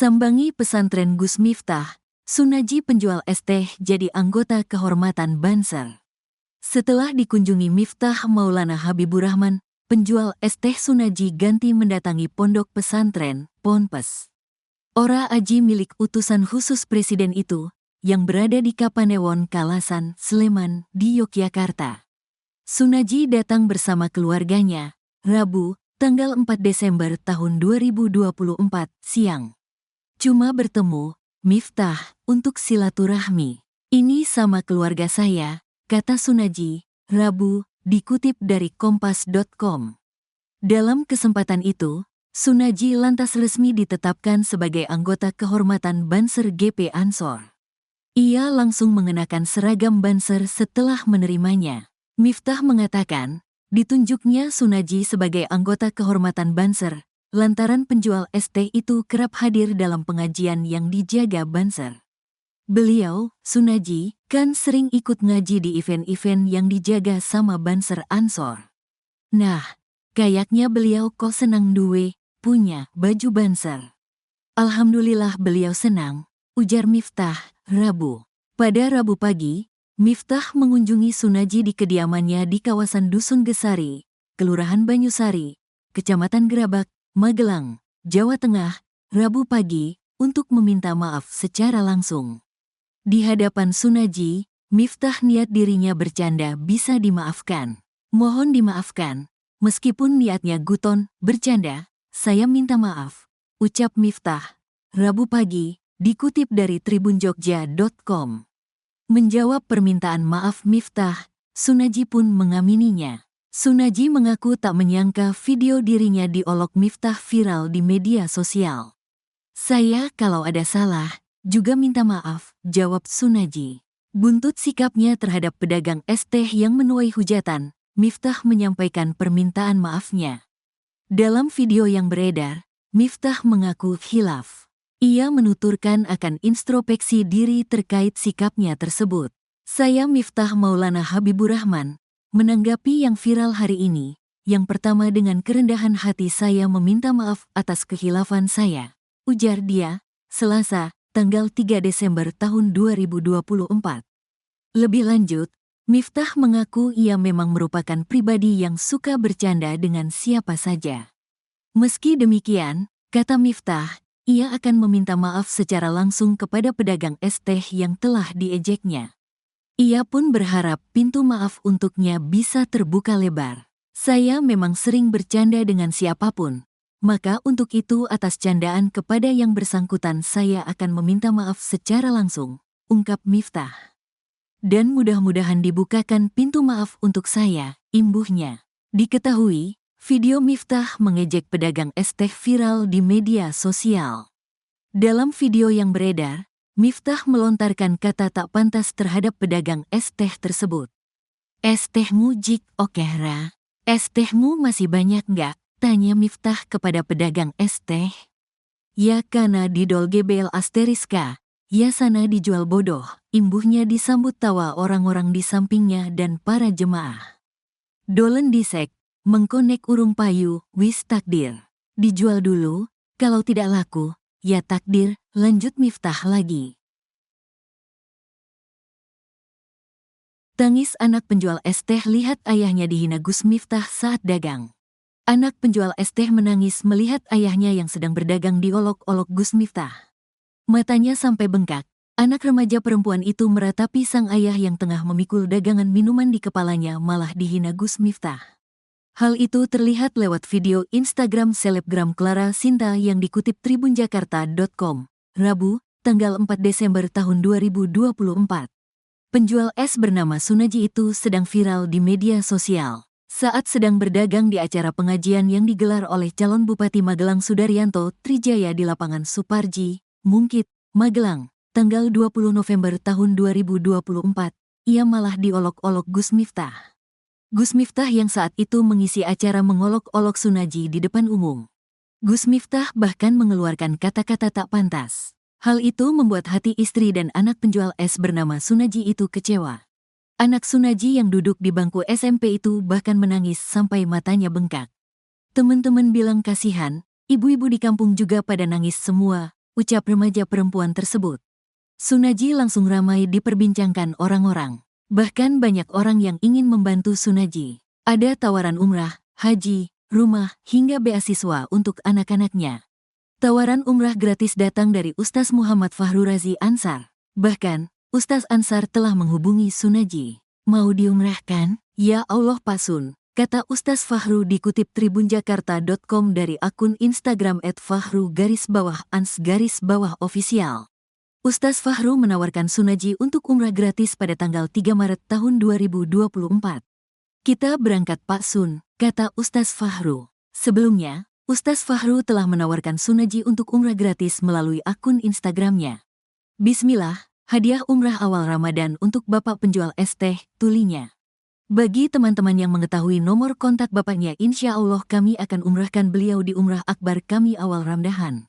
Sambangi pesantren Gus Miftah, Sunaji penjual es teh jadi anggota kehormatan Banser. Setelah dikunjungi Miftah Maulana Habibur Rahman, penjual es teh Sunaji ganti mendatangi pondok pesantren, Ponpes. Ora Aji milik utusan khusus presiden itu, yang berada di Kapanewon Kalasan, Sleman, di Yogyakarta. Sunaji datang bersama keluarganya, Rabu, tanggal 4 Desember tahun 2024, siang. Cuma bertemu, Miftah, untuk silaturahmi. Ini sama keluarga saya, kata Sunaji, Rabu, dikutip dari kompas.com. Dalam kesempatan itu, Sunaji lantas resmi ditetapkan sebagai anggota kehormatan Banser GP Ansor. Ia langsung mengenakan seragam Banser setelah menerimanya. Miftah mengatakan, ditunjuknya Sunaji sebagai anggota kehormatan Banser, lantaran penjual es teh itu kerap hadir dalam pengajian yang dijaga Banser. Beliau, Sunaji, kan sering ikut ngaji di event-event yang dijaga sama Banser Ansor. Nah, kayaknya beliau kok senang punya baju Banser. Alhamdulillah beliau senang, ujar Miftah, Rabu. Pada Rabu pagi, Miftah mengunjungi Sunaji di kediamannya di kawasan Dusun Gesari, Kelurahan Banyusari, Kecamatan Gerabak, Magelang, Jawa Tengah, Rabu pagi, untuk meminta maaf secara langsung. Di hadapan Sunaji, Miftah niat dirinya bercanda bisa dimaafkan. Mohon dimaafkan, meskipun niatnya guton, bercanda, saya minta maaf, ucap Miftah. Rabu pagi, dikutip dari tribunjogja.com. Menjawab permintaan maaf Miftah, Sunaji pun mengamininya. Sunaji mengaku tak menyangka video dirinya diolok Miftah viral di media sosial. Saya kalau ada salah, juga minta maaf, jawab Sunaji. Buntut sikapnya terhadap pedagang es teh yang menuai hujatan, Miftah menyampaikan permintaan maafnya. Dalam video yang beredar, Miftah mengaku khilaf. Ia menuturkan akan introspeksi diri terkait sikapnya tersebut. Saya Miftah Maulana Habibur Rahman, menanggapi yang viral hari ini, yang pertama dengan kerendahan hati saya meminta maaf atas kekhilafan saya, ujar dia, Selasa, tanggal 3 Desember tahun 2024. Lebih lanjut, Miftah mengaku ia memang merupakan pribadi yang suka bercanda dengan siapa saja. Meski demikian, kata Miftah, ia akan meminta maaf secara langsung kepada pedagang es teh yang telah diejeknya. Ia pun berharap pintu maaf untuknya bisa terbuka lebar. Saya memang sering bercanda dengan siapapun, maka untuk itu atas candaan kepada yang bersangkutan saya akan meminta maaf secara langsung, ungkap Miftah. Dan mudah-mudahan dibukakan pintu maaf untuk saya, imbuhnya. Diketahui, video Miftah mengejek pedagang es teh viral di media sosial. Dalam video yang beredar, Miftah melontarkan kata tak pantas terhadap pedagang es teh tersebut. Es tehmu jik okehra? Es tehmu masih banyak nggak? Tanya Miftah kepada pedagang es teh. Ya kana didol gebel asteriska, ya sana dijual bodoh, imbuhnya disambut tawa orang-orang di sampingnya dan para jemaah. Dolen disek, mengkonek urung payu, wis takdir. Dijual dulu, kalau tidak laku, ya takdir, lanjut Miftah lagi. Tangis anak penjual es teh lihat ayahnya dihina Gus Miftah saat dagang. Anak penjual es teh menangis melihat ayahnya yang sedang berdagang diolok-olok Gus Miftah. Matanya sampai bengkak. Anak remaja perempuan itu meratapi sang ayah yang tengah memikul dagangan minuman di kepalanya malah dihina Gus Miftah. Hal itu terlihat lewat video Instagram selebgram Clara Sinta yang dikutip tribunjakarta.com, Rabu, tanggal 4 Desember tahun 2024. Penjual es bernama Sunaji itu sedang viral di media sosial saat sedang berdagang di acara pengajian yang digelar oleh calon Bupati Magelang Sudaryanto Trijaya di lapangan Suparji, Mungkit, Magelang, tanggal 20 November tahun 2024. Ia malah diolok-olok Gus Miftah. Gus Miftah yang saat itu mengisi acara mengolok-olok Sunaji di depan umum. Gus Miftah bahkan mengeluarkan kata-kata tak pantas. Hal itu membuat hati istri dan anak penjual es bernama Sunaji itu kecewa. Anak Sunaji yang duduk di bangku SMP itu bahkan menangis sampai matanya bengkak. Teman-teman bilang kasihan, ibu-ibu di kampung juga pada nangis semua, ucap remaja perempuan tersebut. Sunaji langsung ramai diperbincangkan orang-orang. Bahkan banyak orang yang ingin membantu Sunaji. Ada tawaran umrah, haji, rumah, hingga beasiswa untuk anak-anaknya. Tawaran umrah gratis datang dari Ustaz Muhammad Fahru Razi Ansar. Bahkan, Ustaz Ansar telah menghubungi Sunaji. Mau diumrahkan? Ya Allah Pak Sun, kata Ustaz Fahru dikutip tribunjakarta.com dari akun Instagram @fahru_ans_official. Ustaz Fahru menawarkan Sunaji untuk umrah gratis pada tanggal 3 Maret tahun 2024. Kita berangkat Pak Sun, kata Ustaz Fahru. Sebelumnya, Ustaz Fahru telah menawarkan Sunaji untuk umrah gratis melalui akun Instagramnya. Bismillah, hadiah umrah awal Ramadan untuk Bapak penjual es teh, tulinya. Bagi teman-teman yang mengetahui nomor kontak bapaknya, insya Allah kami akan umrahkan beliau di umrah akbar kami awal Ramadan.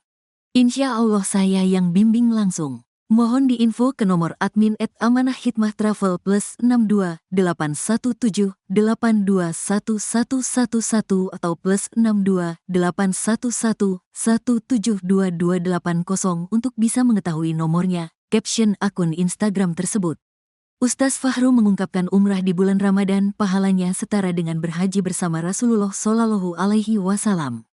Insya Allah saya yang bimbing langsung. Mohon diinfo ke nomor admin @amanahhikmahtravel plus 62 817 8211111 atau plus 62 811 1722280 untuk bisa mengetahui nomornya, caption akun Instagram tersebut. Ustaz Fahru mengungkapkan umrah di bulan Ramadan pahalanya setara dengan berhaji bersama Rasulullah Shallallahu Alaihi Wasallam.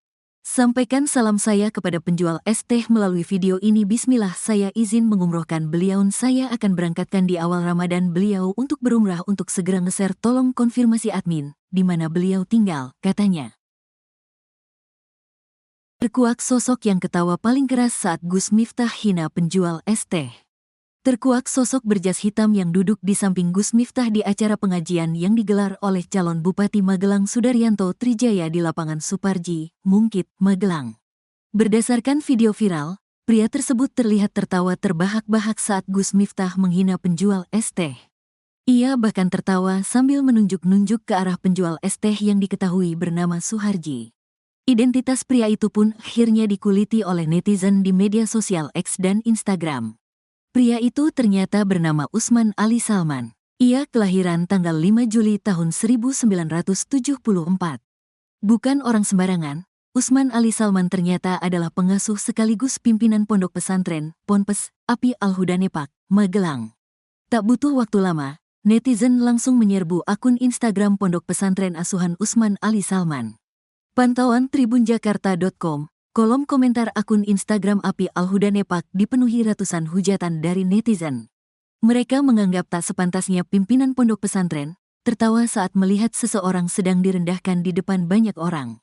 Sampaikan salam saya kepada penjual es teh melalui video ini. Bismillah, saya izin mengumrohkan beliau. Saya akan berangkatkan di awal Ramadan beliau untuk berumrah. Untuk segera nge-share tolong konfirmasi admin, di mana beliau tinggal, katanya. Terkuak sosok yang ketawa paling keras saat Gus Miftah hina penjual es teh. Terkuak sosok berjas hitam yang duduk di samping Gus Miftah di acara pengajian yang digelar oleh calon Bupati Magelang Sudaryanto Trijaya di lapangan Suparji, Mungkit, Magelang. Berdasarkan video viral, pria tersebut terlihat tertawa terbahak-bahak saat Gus Miftah menghina penjual es teh. Ia bahkan tertawa sambil menunjuk-nunjuk ke arah penjual es teh yang diketahui bernama Suharji. Identitas pria itu pun akhirnya dikuliti oleh netizen di media sosial X dan Instagram. Pria itu ternyata bernama Usman Ali Salman. Ia kelahiran tanggal 5 Juli tahun 1974. Bukan orang sembarangan, Usman Ali Salman ternyata adalah pengasuh sekaligus pimpinan pondok pesantren, Ponpes, API Al-Huda Nepak, Magelang. Tak butuh waktu lama, netizen langsung menyerbu akun Instagram pondok pesantren asuhan Usman Ali Salman. Pantauan tribunjakarta.com. Kolom komentar akun Instagram API Al-Huda Nepak dipenuhi ratusan hujatan dari netizen. Mereka menganggap tak sepantasnya pimpinan pondok pesantren tertawa saat melihat seseorang sedang direndahkan di depan banyak orang.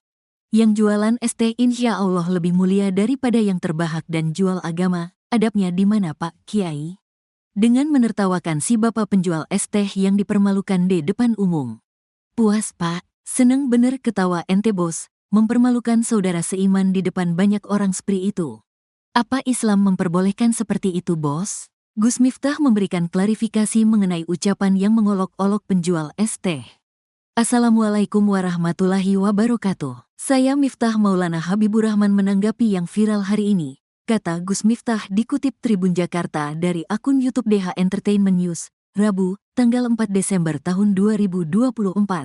Yang jualan es teh insya Allah lebih mulia daripada yang terbahak dan jual agama, adabnya di mana Pak Kiai? Dengan menertawakan si bapak penjual es teh yang dipermalukan di depan umum. Puas Pak, seneng bener ketawa ente bos. Mempermalukan saudara seiman di depan banyak orang seperti itu. Apa Islam memperbolehkan seperti itu, bos? Gus Miftah memberikan klarifikasi mengenai ucapan yang mengolok-olok penjual es teh. Assalamualaikum warahmatullahi wabarakatuh. Saya Miftah Maulana Habibur Rahman menanggapi yang viral hari ini, kata Gus Miftah dikutip Tribun Jakarta dari akun YouTube DH Entertainment News, Rabu, tanggal 4 Desember tahun 2024.